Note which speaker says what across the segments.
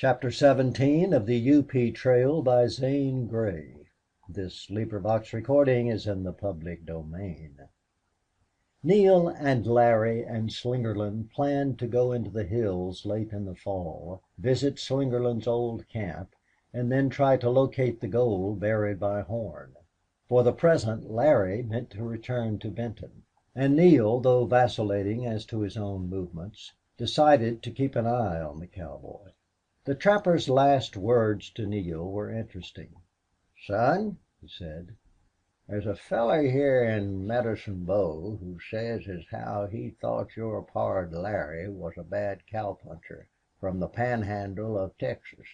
Speaker 1: Chapter 17 of the U.P. Trail by Zane Grey. Recording is in the public domain. Neale and Larry and Slingerland planned to go into the hills late in the fall, visit Slingerland's old camp, and then try to locate the gold buried by Horn. For the present Larry meant to return to Benton, and Neale, though vacillating as to his own movements, decided to keep an eye on the cowboy. The trapper's last words to Neale were interesting. "Son," he said, "there's a feller here in Medicine Bow who says as how he thought your pard Larry was a bad cowpuncher from the panhandle of Texas."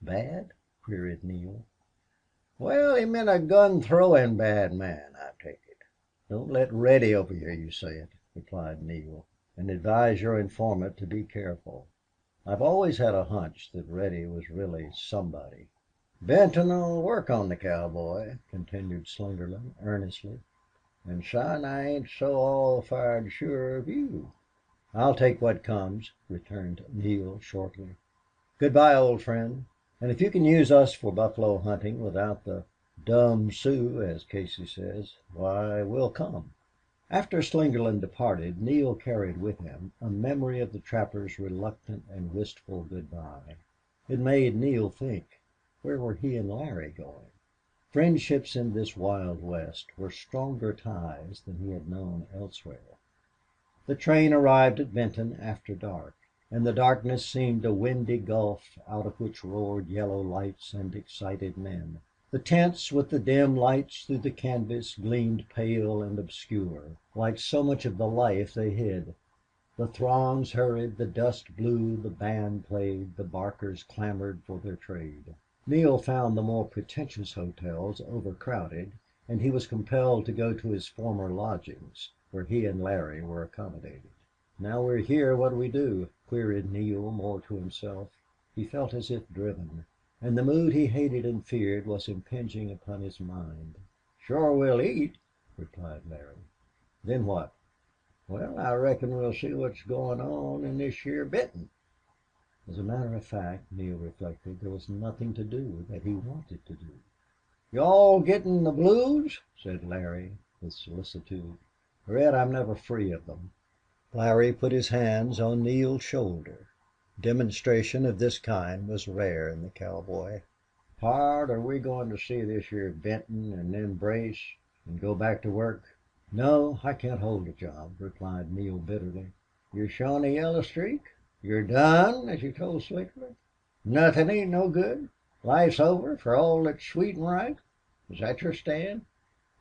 Speaker 1: "Bad?" queried Neale. "Well, he meant a gun throwing bad man, I take it." "Don't let Reddy overhear you say it," replied Neale, "and advise your informant to be careful. I've always had a hunch that Reddy was really somebody." "Benton'll work on the cowboy," continued Slingerland, earnestly. "An', son, I ain't so all fired sure of you." "I'll take what comes," returned Neale, shortly. "Good bye, old friend. And if you can use us for buffalo hunting without the 'dumb Sioux,' as Casey says, why, we'll come." After Slingerland departed Neale carried with him a memory of the trapper's reluctant and wistful good bye. It made Neale think. Where were he and Larry going? Friendships in this wild West were stronger ties than he had known elsewhere. The train arrived at Benton after dark, and the darkness seemed a windy gulf out of which roared yellow lights and excited men. The tents with the dim lights through the canvas gleamed pale and obscure, like so much of the life they hid. The throngs hurried, the dust blew, the band played, the barkers clamored for their trade. Neale found the more pretentious hotels overcrowded, and he was compelled to go to his former lodgings, where he and Larry were accommodated. "Now we're here, what do we do?" queried Neale, more to himself. He felt as if driven, and the mood he hated and feared was impinging upon his mind. "Shore we'll eat," replied Larry. "Then what?" "Well, I reckon we'll see what's goin' on in this here Benton." As a matter of fact, Neale reflected, there was nothing to do that he wanted to do. "You all gettin' the blues?" said Larry, with solicitude. "Red, I'm never free of them." Larry put his hands on Neale's shoulder. Demonstration of this kind was rare in the cowboy. "Pard, are we goin' to see this here Benton and then brace and go back to work?" "No, I can't hold a job," replied Neale, bitterly. "You're showin' a yellow streak? You're done, as you told Slingerland? Nothin' ain't no good? Life's over for all that's sweet and right? Is that your stand?"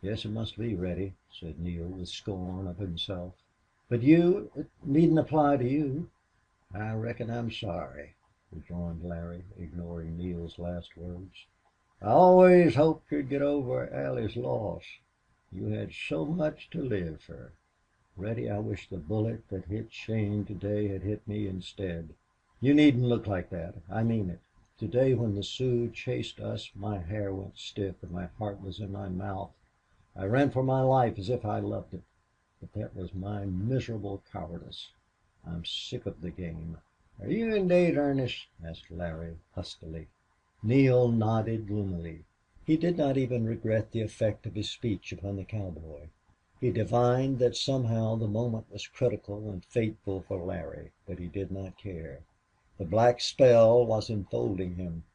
Speaker 1: "Yes, it must be, Reddy," said Neale, with scorn of himself. "But you it needn't apply to you." "I reckon I'm sorry," rejoined Larry, ignoring Neale's last words. "I always hoped you'd get over Allie's loss. You had so much to live fer. Reddy, I wish the bullet that hit Shane today had hit me instead. You needn't look like that. I mean it. Today when the Sioux chased us my hair went stiff and my heart was in my mouth. I ran for my life as if I loved it. But that was my miserable cowardice. I'm sick of the game." "Are you in dead earnest?" asked Larry, huskily. Neale nodded gloomily. He did not even regret the effect of his speech upon the cowboy. He divined that somehow the moment was critical and fateful for Larry, but he did not care. The black spell was enfolding him.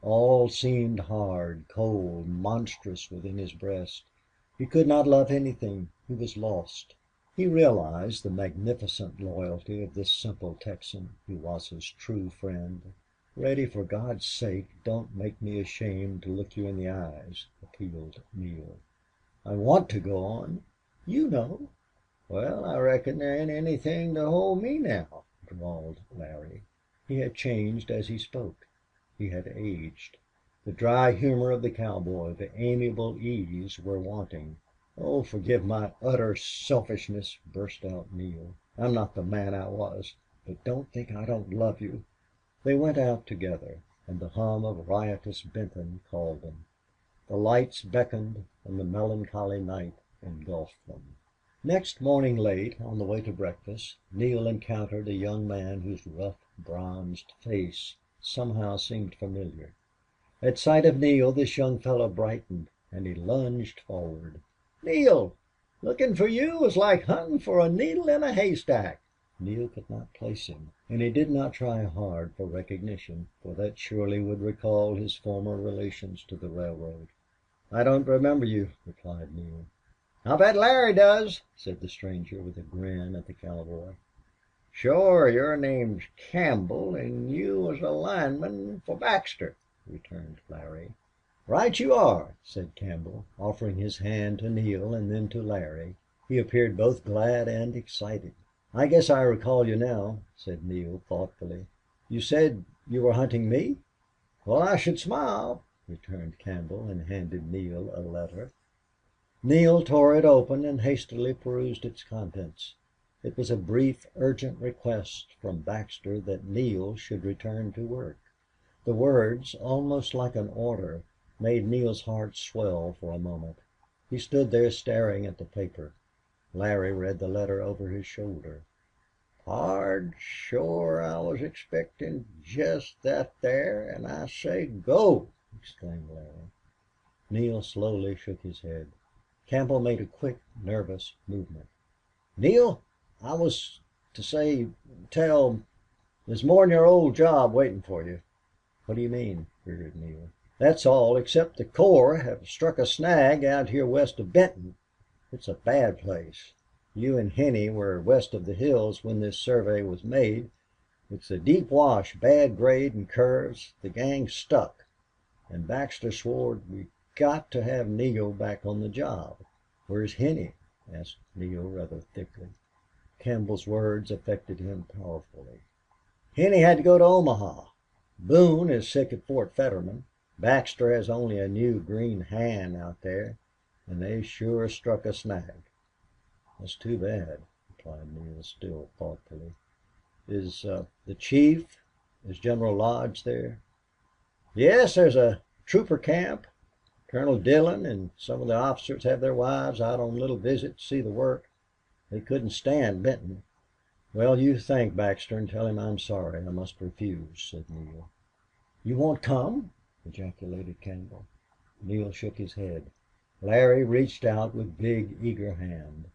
Speaker 1: All seemed hard, cold, monstrous within his breast. He could not love anything. He was lost. He realized the magnificent loyalty of this simple Texan, who was his true friend. "Reddy, for God's sake, don't make me ashamed to look you in the eyes," appealed Neale. "I want to go on. You know." "Well, I reckon there ain't anything to hold me now," drawled Larry. He had changed as he spoke. He had aged. The dry humor of the cowboy, the amiable ease were wanting. "Oh, forgive my utter selfishness," burst out Neale. "I'm not the man I was. But don't think I don't love you." They went out together, and the hum of riotous Benton called them. The lights beckoned, and the melancholy night engulfed them. Next morning late, on the way to breakfast, Neale encountered a young man whose rough, bronzed face somehow seemed familiar. At sight of Neale this young fellow brightened, and he lunged forward. "Neale! Looking for you was like hunting for a needle in a haystack." Neale could not place him, and he did not try hard for recognition, for that surely would recall his former relations to the railroad. "I don't remember you," replied Neale. "I'll bet Larry does," said the stranger, with a grin at the cowboy. "Shore your name's Campbell, an' you was a lineman for Baxter," returned Larry. "Right you are," said Campbell, offering his hand to Neale and then to Larry. He appeared both glad and excited. "I guess I recall you now," said Neale, thoughtfully. "You said you were hunting me?" "Well, I should smile," returned Campbell, and handed Neale a letter. Neale tore it open and hastily perused its contents. It was a brief, urgent request from Baxter that Neale should return to work. The words, almost like an order, made Neale's heart swell for a moment. He stood there staring at the paper. Larry read the letter over his shoulder. "Pard, shore I was expectin' jest thet there, an' I say go!" exclaimed Larry. Neale slowly shook his head. Campbell made a quick, nervous movement. "Neale, I was to say tell there's more'n your old job waitin' for you." "What do you mean?" queried Neale. "That's all, except the corps have struck a snag out here west of Benton. It's a bad place. You and Henney were west of the hills when this survey was made. It's a deep wash, bad grade and curves. The gang's stuck. And Baxter swore we got to have Neale back on the job." "Where's Henney?" asked Neale, rather thickly. Campbell's words affected him powerfully. "Henney had to go to Omaha. Boone is sick at Fort Fetterman. Baxter has only a new green hand out there, and they sure struck a snag." "That's too bad," replied Neale, still thoughtfully. "Is the chief is General Lodge there?" "Yes, there's a trooper camp. Colonel Dillon and some of the officers have their wives out on little visits to see the work. They couldn't stand Benton." "Well, you thank Baxter and tell him I'm sorry. I must refuse," said Neale. "You won't come?" ejaculated Campbell. Neale shook his head. Larry reached out with big, eager hand.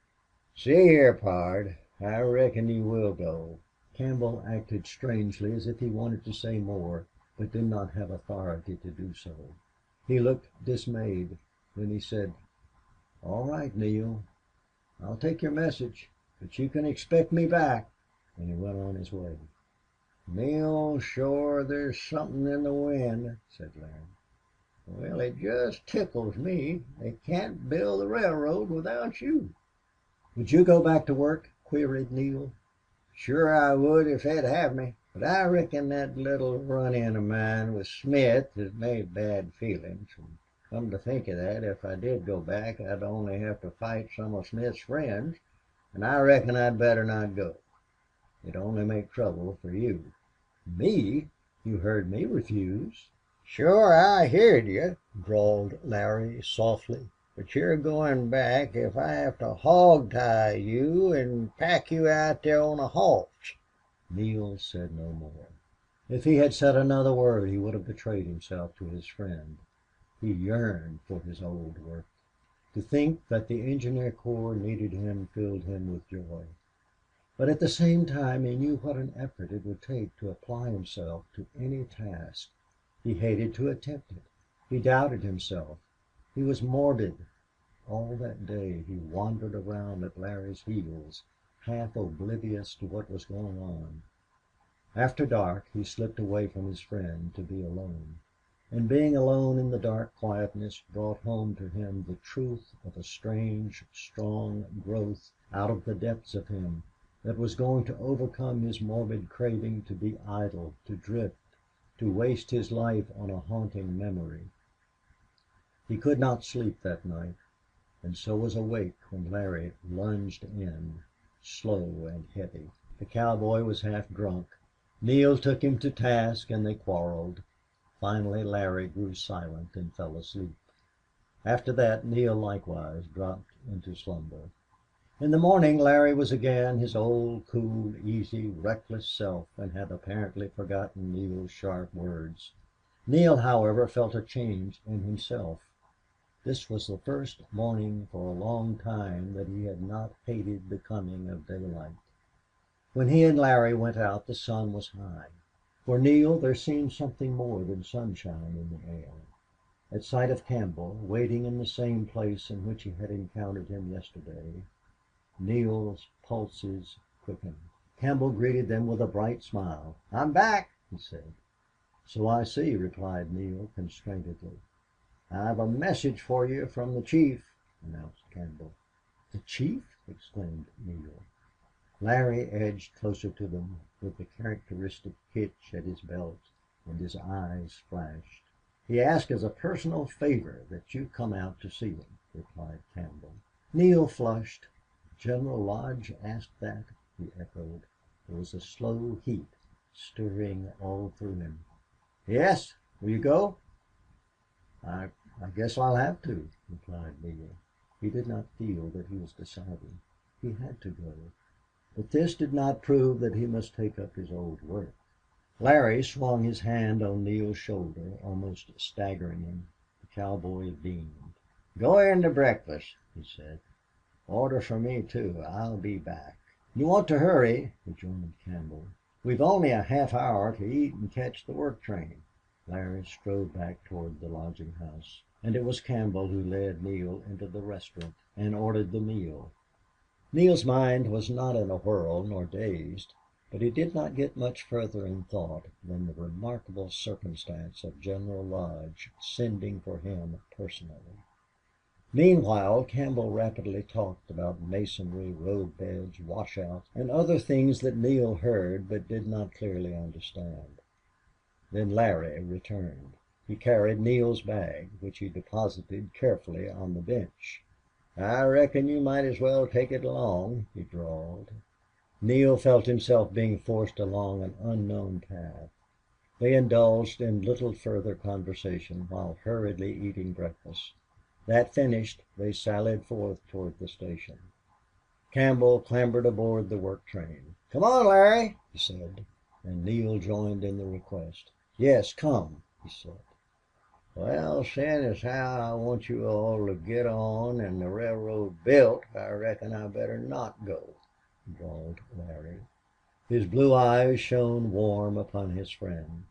Speaker 1: "See here, pard, I reckon you will go." Campbell acted strangely, as if he wanted to say more, but did not have authority to do so. He looked dismayed. Then he said, "All right, Neale. I'll take your message. But you can expect me back." And he went on his way. "Neale, shore there's somethin' in the wind," said Larry. "Well, it just tickles me they can't build the railroad without you." "Would you go back to work?" queried Neale. "Sure I would if they'd have me. But I reckon that little run in of mine with Smith has made bad feelings. And come to think of that, if I did go back I'd only have to fight some of Smith's friends, and I reckon I'd better not go. It'd only make trouble for you." "Me? You heard me refuse." "Sure I heerd you," drawled Larry, softly. "But you're goin' back if I have to hog tie you and pack you out there on a hoss." Neale said no more. If he had said another word he would have betrayed himself to his friend. He yearned for his old work. To think that the engineer corps needed him filled him with joy. But at the same time he knew what an effort it would take to apply himself to any task. He hated to attempt it. He doubted himself. He was morbid. All that day he wandered around at Larry's heels, half oblivious to what was going on. After dark he slipped away from his friend to be alone. And being alone in the dark quietness brought home to him the truth of a strange, strong growth out of the depths of him that was going to overcome his morbid craving to be idle, to drift, to waste his life on a haunting memory. He could not sleep that night, and so was awake when Larry lunged in, slow and heavy. The cowboy was half drunk. Neale took him to task and they quarreled. Finally Larry grew silent and fell asleep. After that Neale likewise dropped into slumber. In the morning Larry was again his old, cool, easy, reckless self and had apparently forgotten Neale's sharp words. Neale, however, felt a change in himself. This was the first morning for a long time that he had not hated the coming of daylight. When he and Larry went out the sun was high. For Neale there seemed something more than sunshine in the air. At sight of Campbell, waiting in the same place in which he had encountered him yesterday, Neale's pulses quickened. Campbell greeted them with a bright smile. "I'm back," he said. "So I see," replied Neale, constrainedly. "I've a message for you from the chief," announced Campbell. "The chief!" exclaimed Neale. Larry edged closer to them with the characteristic hitch at his belt, and his eyes flashed. "He asked as a personal favor that you come out to see him," replied Campbell. Neale flushed. "General Lodge asked that?" he echoed. There was a slow heat stirring all through him. "Yes. Will you go?" "I guess I'll have to," replied Neale. He did not feel that he was deciding. He had to go. But this did not prove that he must take up his old work. Larry swung his hand on Neale's shoulder, almost staggering him. The cowboy beamed. "Go in to breakfast," he said. "Order for me, too. I'll be back." "You want to hurry," rejoined Campbell. "We've only a half hour to eat and catch the work train." Larry strode back toward the lodging house, and it was Campbell who led Neale into the restaurant and ordered the meal. Neale's mind was not in a whirl nor dazed, but he did not get much further in thought than the remarkable circumstance of General Lodge sending for him personally. Meanwhile Campbell rapidly talked about masonry, road beds, washouts, and other things that Neale heard but did not clearly understand. Then Larry returned. He carried Neale's bag, which he deposited carefully on the bench. "I reckon you might as well take it along," he drawled. Neale felt himself being forced along an unknown path. They indulged in little further conversation while hurriedly eating breakfast. That finished, they sallied forth toward the station. Campbell clambered aboard the work train. "Come on, Larry," he said, and Neale joined in the request. "Yes, come," he said. "Wal, seein' as how I want you all to git on an' the railroad built, I reckon I better not go," drawled Larry. His blue eyes shone warm upon his friend.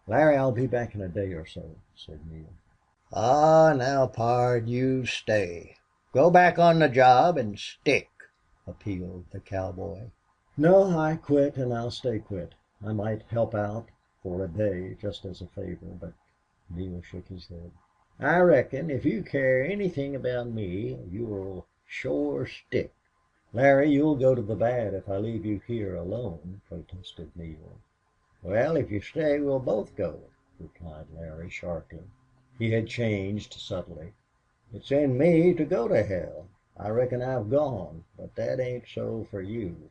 Speaker 1: "Larry, I'll be back in a day or so," said Neale. "Ah, now, pard, you stay. Go back on the job and stick," appealed the cowboy. "No, I quit and I'll stay quit. I might help out for a day just as a favor, but..." Neale shook his head. "I reckon if you care anything about me you'll shore stick." "Larry, you'll go to the bad if I leave you here alone," protested Neale. "Wal, if you stay we'll both go," replied Larry, sharply. He had changed subtly. "It's in me to go to hell. I reckon I've gone, but that ain't so for you."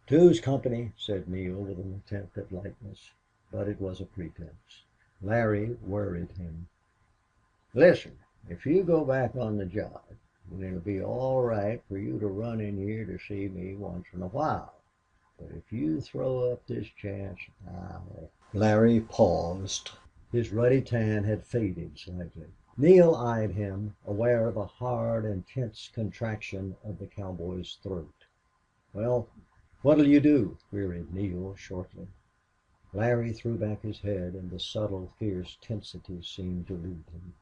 Speaker 1: "Two's company," said Neale, with an attempt at lightness. But it was a pretense. Larry worried him. "Listen, if you go back on the job, then it'll be all right for you to run in here to see me once in a while. But if you throw up this chance, I'll..." Larry paused. His ruddy tan had faded slightly. Neale eyed him, aware of a hard and tense contraction of the cowboy's throat. "Well, what'll you do?" queried Neale, shortly. Larry threw back his head and the subtle, fierce tensity seemed to leave him.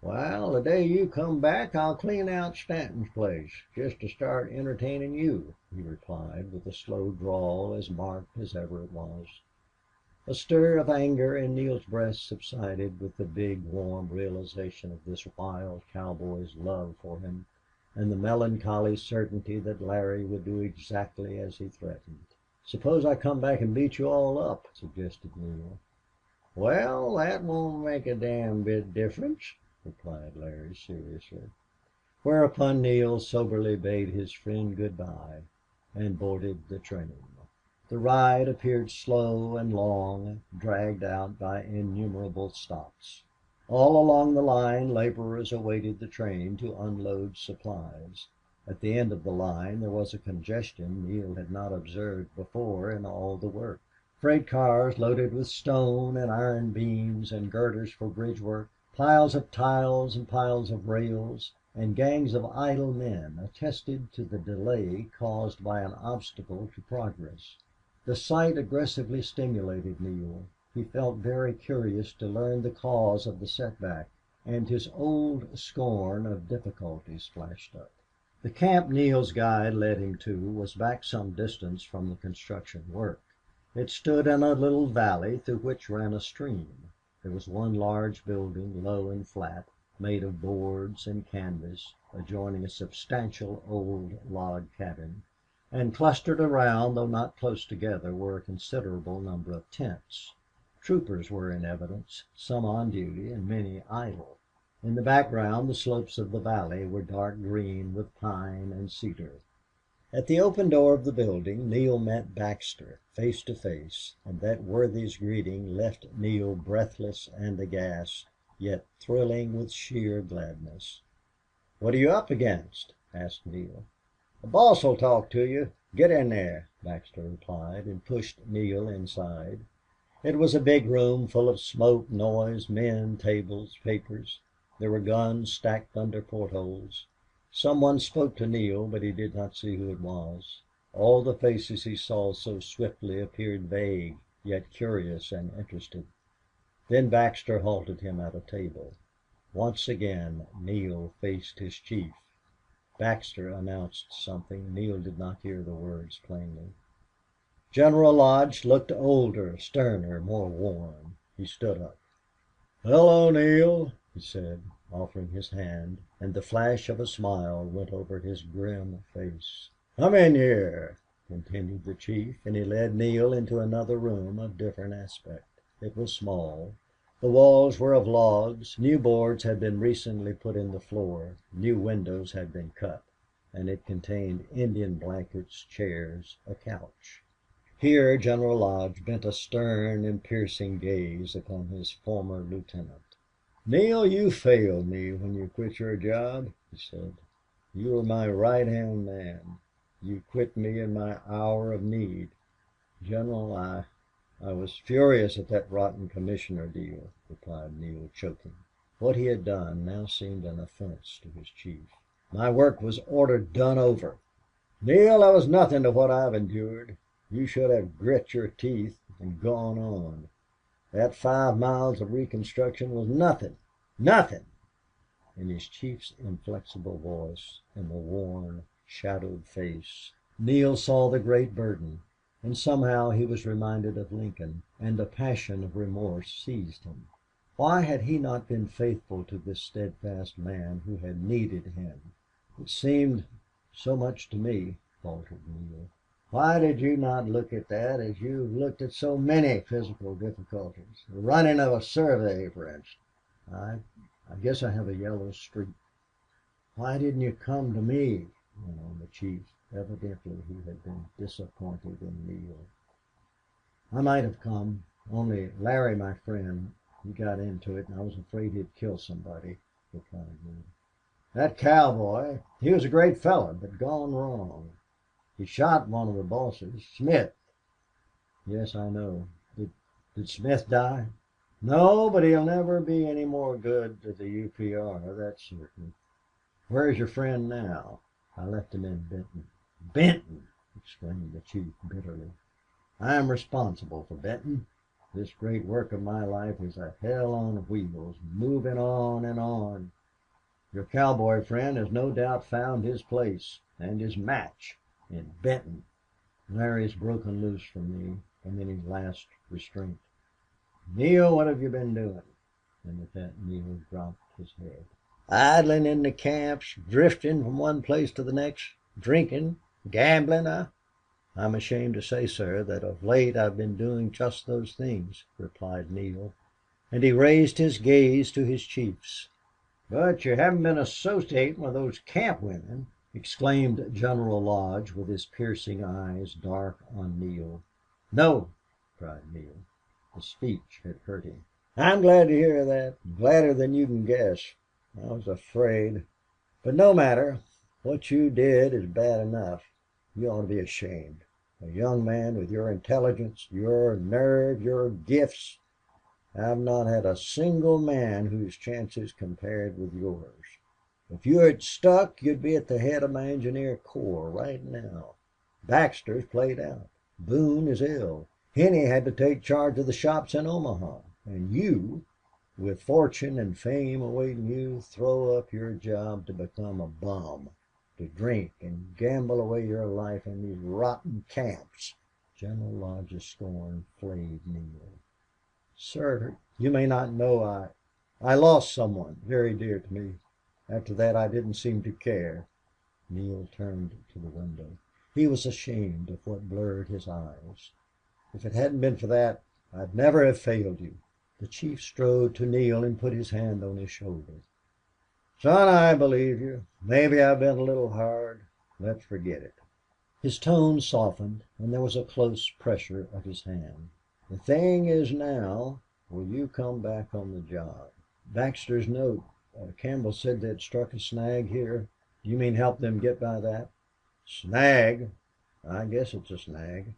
Speaker 1: "Wal, the day you come back I'll clean out Stanton's place, just to start entertainin' you," he replied, with a slow drawl as marked as ever it was. A stir of anger in Neale's breast subsided with the big, warm realization of this wild cowboy's love for him and the melancholy certainty that Larry would do exactly as he threatened. "Suppose I come back and beat you all up," suggested Neale. "Wal, that won't make a damn bit difference," replied Larry, seriously. Whereupon Neale soberly bade his friend good bye and boarded the train. The ride appeared slow and long, dragged out by innumerable stops. All along the line laborers awaited the train to unload supplies. At the end of the line there was a congestion Neale had not observed before in all the work. Freight cars loaded with stone and iron beams and girders for bridge work, piles of tiles and piles of rails, and gangs of idle men attested to the delay caused by an obstacle to progress. The sight aggressively stimulated Neale. He felt very curious to learn the cause of the setback, and his old scorn of difficulties flashed up. The camp Neale's guide led him to was back some distance from the construction work. It stood in a little valley through which ran a stream. There was one large building, low and flat, made of boards and canvas, adjoining a substantial old log cabin, and clustered around, though not close together, were a considerable number of tents. Troopers were in evidence, some on duty and many idle. In the background the slopes of the valley were dark green with pine and cedar. At the open door of the building Neale met Baxter face to face, and that worthy's greeting left Neale breathless and aghast, yet thrilling with sheer gladness. "What are you up against?" asked Neale. "The boss'll talk to you. Get in there," Baxter replied, and pushed Neale inside. It was a big room full of smoke, noise, men, tables, papers. There were guns stacked under portholes. Some one spoke to Neale, but he did not see who it was. All the faces he saw so swiftly appeared vague, yet curious and interested. Then Baxter halted him at a table. Once again Neale faced his chief. Baxter announced something. Neale did not hear the words plainly. General Lodge looked older, sterner, more worn. He stood up. "Hello, Neale," he said, offering his hand, and the flash of a smile went over his grim face. "Come in here," continued the chief, and he led Neale into another room of different aspect. It was small. The walls were of logs. New boards had been recently put in the floor. New windows had been cut, and it contained Indian blankets, chairs, a couch. Here General Lodge bent a stern and piercing gaze upon his former lieutenant. "Neale, you failed me when you quit your job," he said. "You were my right-hand man. You quit me in my hour of need. General, I was furious at that rotten commissioner deal," replied Neale, choking. What he had done now seemed an offense to his chief. "My work was ordered done over." "Neale, that was nothing to what I've endured. You should have grit your teeth and gone on. That 5 miles of reconstruction was nothing nothing." In his chief's inflexible voice, in the worn, shadowed face, Neale saw the great burden, and somehow he was reminded of Lincoln, and a passion of remorse seized him. Why had he not been faithful to this steadfast man who had needed him? "It seemed so much to me," faltered Neale. "Why did you not look at that as you've looked at so many physical difficulties? The running of a survey, for instance." I guess I have a yellow streak." "Why didn't you come to me?" went on the chief. Evidently he had been disappointed in Neale. "I might have come. Only Larry, my friend, he got into it, and I was afraid he'd kill somebody," replied Neale. "That cowboy, he was a great fellow, but gone wrong. He shot one of the bosses, Smith." "Yes, I know. Did Smith die?" "No, but he'll never be any more good to the U.P.R. That's certain." "Where's your friend now?" "I left him in Benton." "Benton!" exclaimed the chief bitterly. "I am responsible for Benton. This great work of my life is a hell on wheels, moving on and on. Your cowboy friend has no doubt found his place and his match in Benton." "Larry's broken loose from me," and then he last restraint. "Neale, what have you been doing?" And with that Neale dropped his head. "Idling in the camps, drifting from one place to the next, drinking, gambling. I'm ashamed to say, sir, that of late I've been doing just those things," replied Neale, and he raised his gaze to his chief's. "But you haven't been associating with those camp women," exclaimed General Lodge, with his piercing eyes dark on Neale. "No," cried Neale. The speech had hurt him. "I'm glad to hear that. Gladder than you can guess. I was afraid. But no matter.
Speaker 2: What you did is bad enough. You ought to be ashamed. A young man with your intelligence, your nerve, your gifts. I've not had a single man whose chances compared with yours. If you had stuck, you'd be at the head of my engineer corps right now. Baxter's played out. Boone is ill. Henney had to take charge of the shops in Omaha. And you, with fortune and fame awaiting you, throw up your job to become a bum, to drink and gamble away your life in these rotten camps. General Lodge's scorn flayed Neale. Sir, you may not know I lost someone very dear to me. After that, I didn't seem to care." Neale turned to the window. He was ashamed of what blurred his eyes. "If it hadn't been for that, I'd never have failed you." The chief strode to Neale and put his hand on his shoulder. "Son, I believe you. Maybe I've been a little hard. Let's forget it." His tone softened, and there was a close pressure of his hand. "The thing is now, will you come back on the job? Baxter's note. Campbell said they'd struck a snag here. Do you mean help them get by that?" "Snag? I guess it's a snag.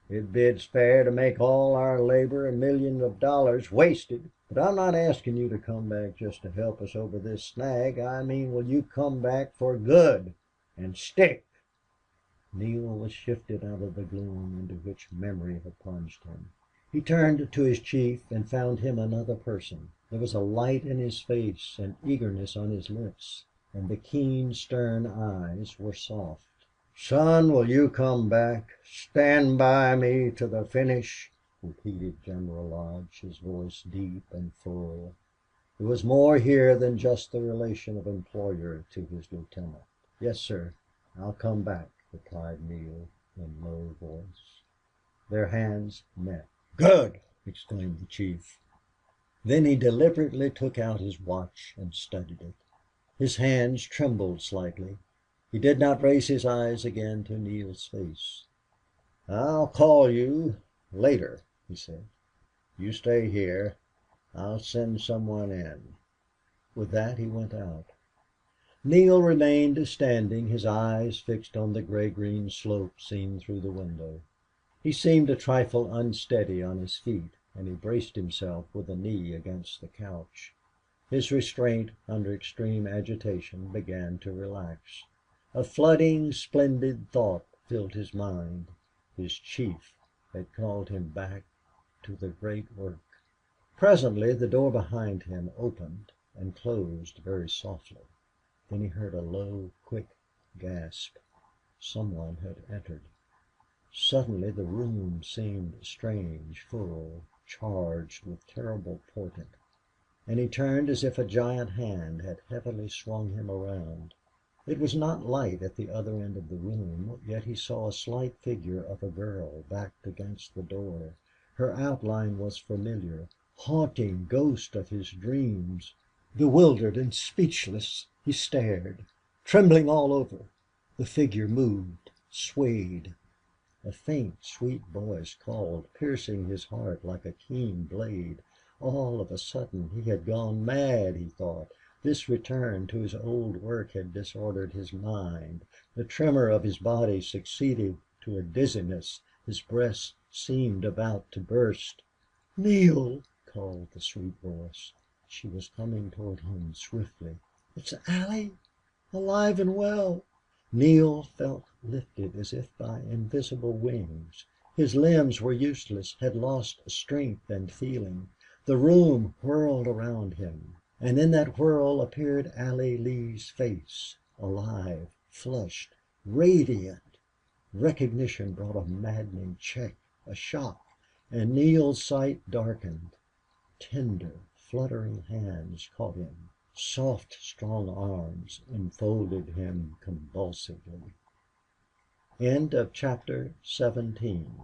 Speaker 2: It bids fair to make all our labor and millions of dollars wasted. But I'm not asking you to come back just to help us over this snag. I mean, will you come back for good and stick?" Neale was shifted out of the gloom into which memory had plunged him. He turned to his chief and found him another person. There was a light in his face and eagerness on his lips, and the keen, stern eyes were soft. "Son, will you come back? Stand by me to the finish?" repeated General Lodge, his voice deep and full. There was more here than just the relation of employer to his lieutenant. "Yes, sir, I'll come back," replied Neale in low voice. Their hands met. "Good!" exclaimed the chief. Then he deliberately took out his watch and studied it. His hands trembled slightly. He did not raise his eyes again to Neale's face. "I'll call you later," he said. "You stay here. I'll send someone in." With that he went out. Neale remained standing, his eyes fixed on the gray green slope seen through the window. He seemed a trifle unsteady on his feet, and he braced himself with a knee against the couch. His restraint under extreme agitation began to relax. A flooding, splendid thought filled his mind. His chief had called him back to the great work. Presently the door behind him opened and closed very softly. Then he heard a low, quick gasp. Someone had entered. Suddenly the room seemed strange, full, charged with terrible portent, and he turned as if a giant hand had heavily swung him around. It was not light at the other end of the room, yet he saw a slight figure of a girl backed against the door. Her outline was familiar, haunting ghost of his dreams. Bewildered and speechless, he stared, trembling all over. The figure moved, swayed. A faint, sweet voice called, piercing his heart like a keen blade. All of a sudden he had gone mad, he thought. This return to his old work had disordered his mind. The tremor of his body succeeded to a dizziness. His breast seemed about to burst. "Neale!" called the sweet voice. She was coming toward him swiftly. "It's Allie, alive and well." Neale felt lifted as if by invisible wings. His limbs were useless, had lost strength and feeling. The room whirled around him, and in that whirl appeared Allie Lee's face, alive, flushed, radiant. Recognition brought a maddening check, a shock, and Neale's sight darkened. Tender, fluttering hands caught him. Soft, strong arms enfolded him convulsively. End of chapter 17.